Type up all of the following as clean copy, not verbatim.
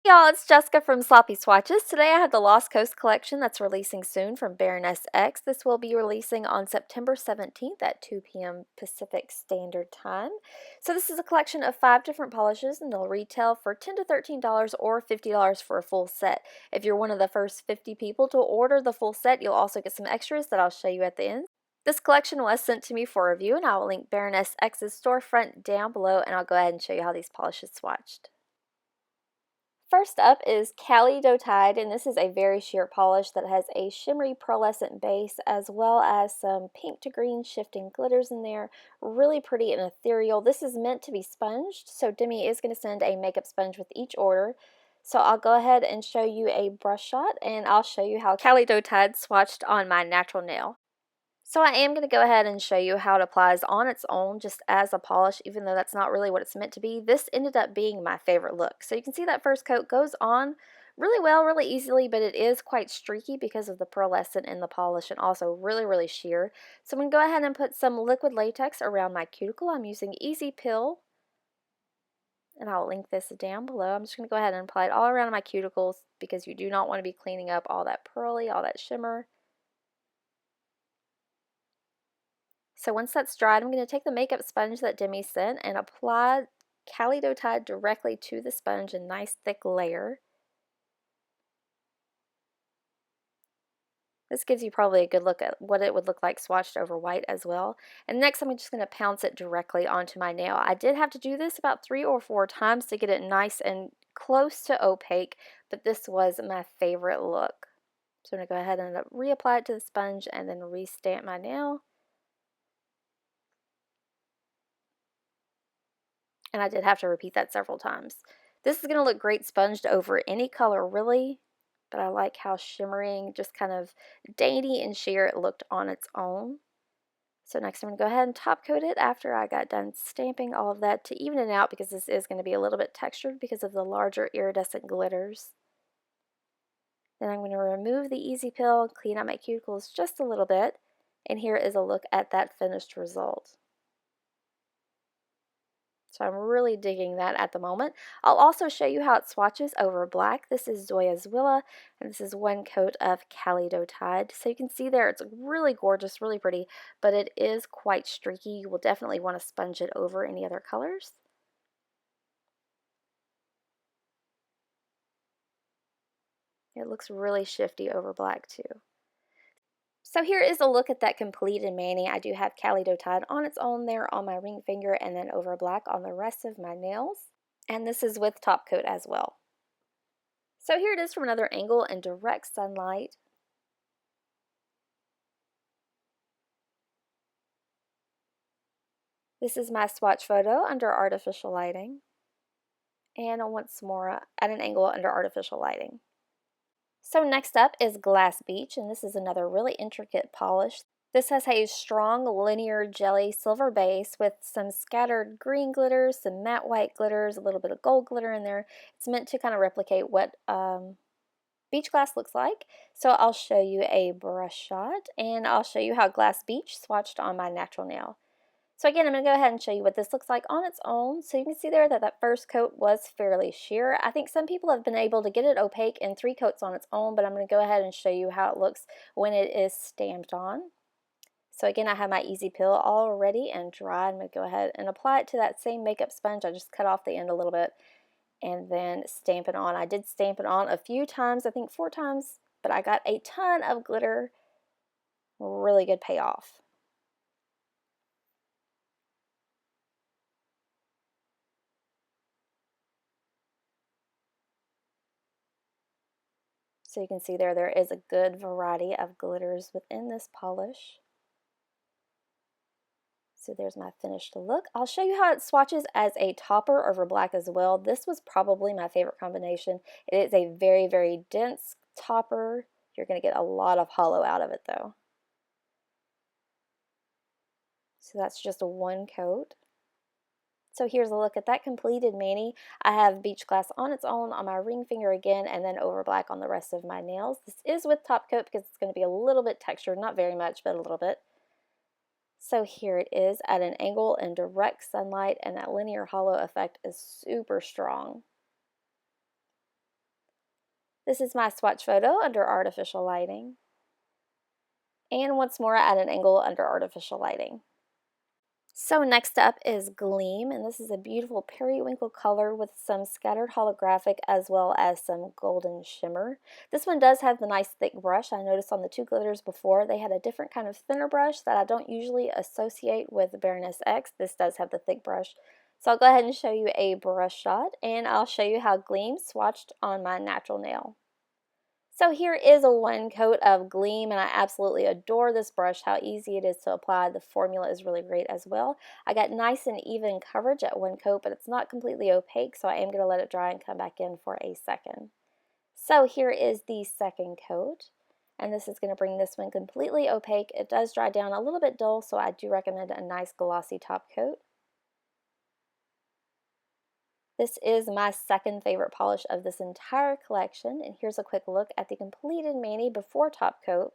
Y'all, it's Jessica from Sloppy Swatches. Today I have the Lost Coast collection that's releasing soon from Baroness X. This will be releasing on September 17th at 2 p.m. Pacific Standard Time. So this is a collection of 5 different polishes and they'll retail for $10 to $13 or $50 for a full set. If you're one of the first 50 people to order the full set, you'll also get some extras that I'll show you at the end. This collection was sent to me for review and I will link Baroness X's storefront down below and I'll go ahead and show you how these polishes swatched. First up is Cali Dee Tide, and this is a very sheer polish that has a shimmery pearlescent base as well as some pink to green shifting glitters in there. Really pretty and ethereal. This is meant to be sponged, so Demi is going to send a makeup sponge with each order. So I'll go ahead and show you a brush shot, and I'll show you how Cali Dee Tide swatched on my natural nail. So I am going to go ahead and show you how it applies on its own just as a polish, even though that's not really what it's meant to be. This ended up being my favorite look. So you can see that first coat goes on really well, really easily, but it is quite streaky because of the pearlescent in the polish and also really sheer. So I'm going to go ahead and put some liquid latex around my cuticle. I'm using Easy Pill, and I'll link this down below. I'm just going to go ahead and apply it all around my cuticles because you do not want to be cleaning up all that pearly, all that shimmer. So once that's dried, I'm going to take the makeup sponge that Demi sent and apply Cali Dee Tide directly to the sponge in a nice thick layer. This gives you probably a good look at what it would look like swatched over white as well. And next I'm just going to pounce it directly onto my nail. I did have to do this about 3 or 4 times to get it nice and close to opaque, but this was my favorite look. So I'm going to go ahead and reapply it to the sponge and then re-stamp my nail. And I did have to repeat that several times. This is going to look great sponged over any color really, but I like how shimmering, just kind of dainty and sheer it looked on its own. So next I'm going to go ahead and top coat it after I got done stamping all of that to even it out because this is going to be a little bit textured because of the larger iridescent glitters. Then I'm going to remove the Easy Pill and clean out my cuticles just a little bit. And here is a look at that finished result. So I'm really digging that at the moment. I'll also show you how it swatches over black. This is Zoya's Willa, and this is one coat of Cali Dee Tide. So you can see there it's really gorgeous, really pretty, but it is quite streaky. You will definitely want to sponge it over any other colors. It looks really shifty over black too. So here is a look at that completed mani. I do have Cali Dee Tide on its own there on my ring finger and then over black on the rest of my nails. And this is with top coat as well. So here it is from another angle in direct sunlight. This is my swatch photo under artificial lighting. And once more at an angle under artificial lighting. So next up is Glass Beach, and this is another really intricate polish. This has a strong linear jelly silver base with some scattered green glitters, some matte white glitters, a little bit of gold glitter in there. It's meant to kind of replicate what beach glass looks like. So I'll show you a brush shot and I'll show you how Glass Beach swatched on my natural nail. So again, I'm going to go ahead and show you what this looks like on its own. So you can see there that that first coat was fairly sheer. I think some people have been able to get it opaque in 3 coats on its own, but I'm going to go ahead and show you how it looks when it is stamped on. So again, I have my Easy Pill all ready and dry. I'm going to go ahead and apply it to that same makeup sponge. I just cut off the end a little bit and then stamp it on. I did stamp it on a few times, I think 4 times, but I got a ton of glitter. Really good payoff. So you can see there is a good variety of glitters within this polish. So there's my finished look. I'll show you how it swatches as a topper over black as well. This was probably my favorite combination. It is a very dense topper. You're going to get a lot of hollow out of it though. So that's just a 1 coat. So here's a look at that completed mani. I have beach glass on its own on my ring finger again and then over black on the rest of my nails. This is with top coat because it's going to be a little bit textured, not very much, but a little bit. So here it is at an angle in direct sunlight and that linear hollow effect is super strong. This is my swatch photo under artificial lighting. And once more at an angle under artificial lighting. So next up is Gleam, and this is a beautiful periwinkle color with some scattered holographic as well as some golden shimmer. This one does have the nice thick brush. I noticed on the two glitters before they had a different kind of thinner brush that I don't usually associate with Baroness X. This does have the thick brush. So I'll go ahead and show you a brush shot, and I'll show you how Gleam swatched on my natural nail. So here is a one coat of Gleam, and I absolutely adore this brush, how easy it is to apply. The formula is really great as well. I got nice and even coverage at one coat, but it's not completely opaque, so I am going to let it dry and come back in for a second. So here is the second coat, and this is going to bring this one completely opaque. It does dry down a little bit dull, so I do recommend a nice glossy top coat. This is my second favorite polish of this entire collection, and here's a quick look at the completed mani before top coat.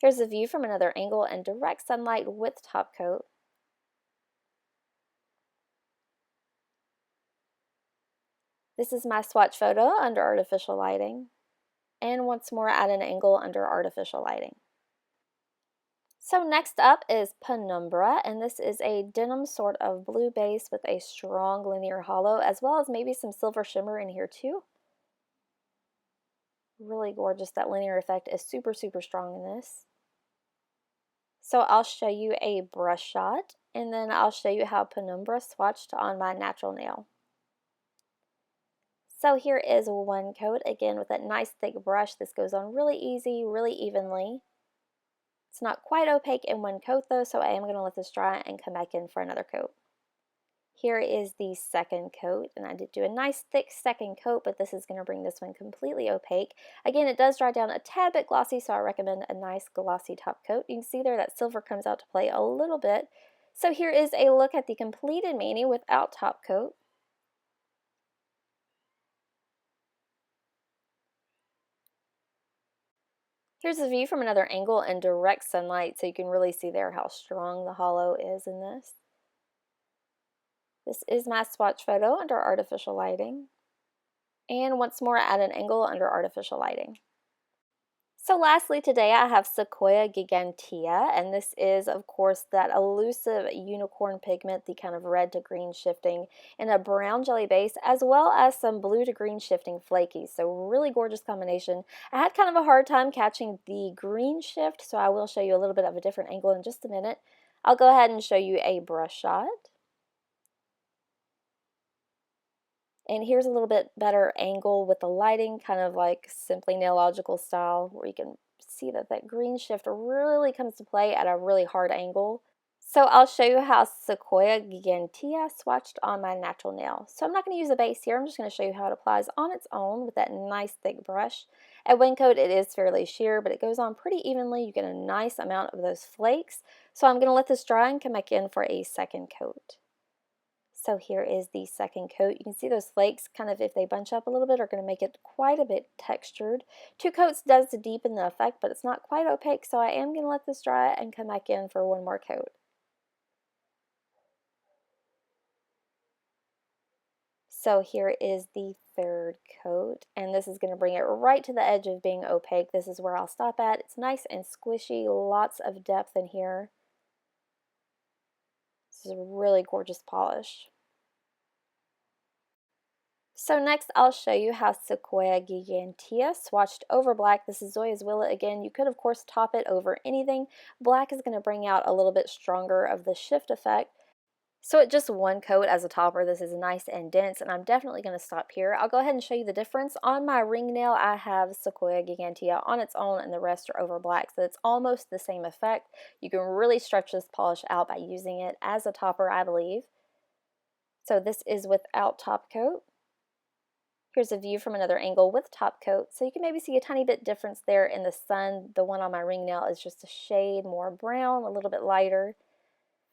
Here's a view from another angle and direct sunlight with top coat. This is my swatch photo under artificial lighting, and once more at an angle under artificial lighting. So next up is Penumbra, and this is a denim sort of blue base with a strong linear hollow, as well as maybe some silver shimmer in here too. Really gorgeous. That linear effect is super strong in this. So I'll show you a brush shot, and then I'll show you how Penumbra swatched on my natural nail. So here is one coat, again with that nice thick brush. This goes on really easy, really evenly. It's not quite opaque in one coat though, so I am going to let this dry and come back in for another coat. Here is the second coat, and I did do a nice thick second coat, but this is going to bring this one completely opaque. Again, it does dry down a tad bit glossy, so I recommend a nice glossy top coat. You can see there that silver comes out to play a little bit. So here is a look at the completed mani without top coat. Here's a view from another angle and direct sunlight, so you can really see there how strong the hollow is in this. This is my swatch photo under artificial lighting, and once more at an angle under artificial lighting. So lastly today I have Sequoia Giganta, and this is of course that elusive unicorn pigment, the kind of red to green shifting in a brown jelly base, as well as some blue to green shifting flaky. So really gorgeous combination. I had kind of a hard time catching the green shift, so I will show you a little bit of a different angle in just a minute. I'll go ahead and show you a brush shot. And here's a little bit better angle with the lighting, kind of like Simply Nailogical style, where you can see that that green shift really comes to play at a really hard angle. So I'll show you how Sequoia Giganta swatched on my natural nail. So I'm not going to use a base here, I'm just going to show you how it applies on its own with that nice thick brush. At one coat it is fairly sheer, but it goes on pretty evenly. You get a nice amount of those flakes. So I'm going to let this dry and come back in for a second coat. So here is the second coat. You can see those flakes kind of, if they bunch up a little bit, are going to make it quite a bit textured. Two coats does to deepen the effect, but it's not quite opaque, so I am going to let this dry and come back in for one more coat. So here is the third coat, and this is going to bring it right to the edge of being opaque. This is where I'll stop at. It's nice and squishy, lots of depth in here. This is a really gorgeous polish. So next I'll show you how Sequoia Giganta swatched over black. This is Zoya's Willet again. You could of course top it over anything. Black is going to bring out a little bit stronger of the shift effect. So at just one coat as a topper, this is nice and dense, and I'm definitely going to stop here. I'll go ahead and show you the difference. On my ring nail I have Sequoia Giganta on its own, and the rest are over black, so it's almost the same effect. You can really stretch this polish out by using it as a topper, I believe. So this is without top coat. Here's a view from another angle with top coat, so you can maybe see a tiny bit difference there in the sun. The one on my ring nail is just a shade more brown, a little bit lighter.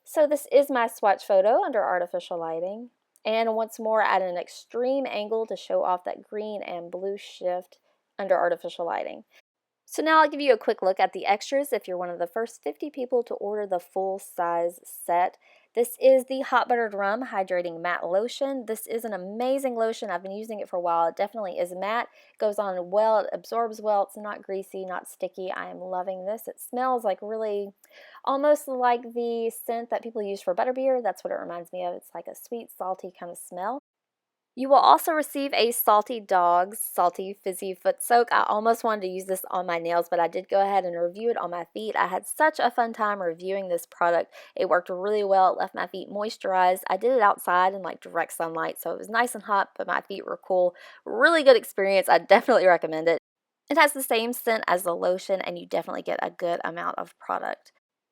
So this is my swatch photo under artificial lighting, and once more at an extreme angle to show off that green and blue shift under artificial lighting. So now I'll give you a quick look at the extras if you're one of the first 50 people to order the full size set. This is the Hot Buttered Rum Hydrating Matte Lotion. This is an amazing lotion. I've been using it for a while. It definitely is matte. It goes on well. It absorbs well. It's not greasy, not sticky. I am loving this. It smells like really almost like the scent that people use for butterbeer. That's what it reminds me of. It's like a sweet, salty kind of smell. You will also receive a Salty Dogs Salty Fizzy Foot Soak. I almost wanted to use this on my nails, but I did go ahead and review it on my feet. I had such a fun time reviewing this product. It worked really well. It left my feet moisturized. I did it outside in like direct sunlight, so it was nice and hot, but my feet were cool. Really good experience. I definitely recommend it. It has the same scent as the lotion, and you definitely get a good amount of product.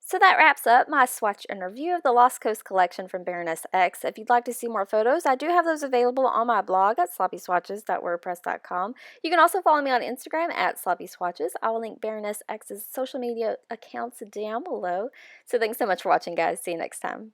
So that wraps up my swatch and review of the Lost Coast collection from Baroness X. If you'd like to see more photos, I do have those available on my blog at sloppyswatches.wordpress.com. You can also follow me on Instagram at sloppyswatches. I will link Baroness X's social media accounts down below. So thanks so much for watching, guys. See you next time.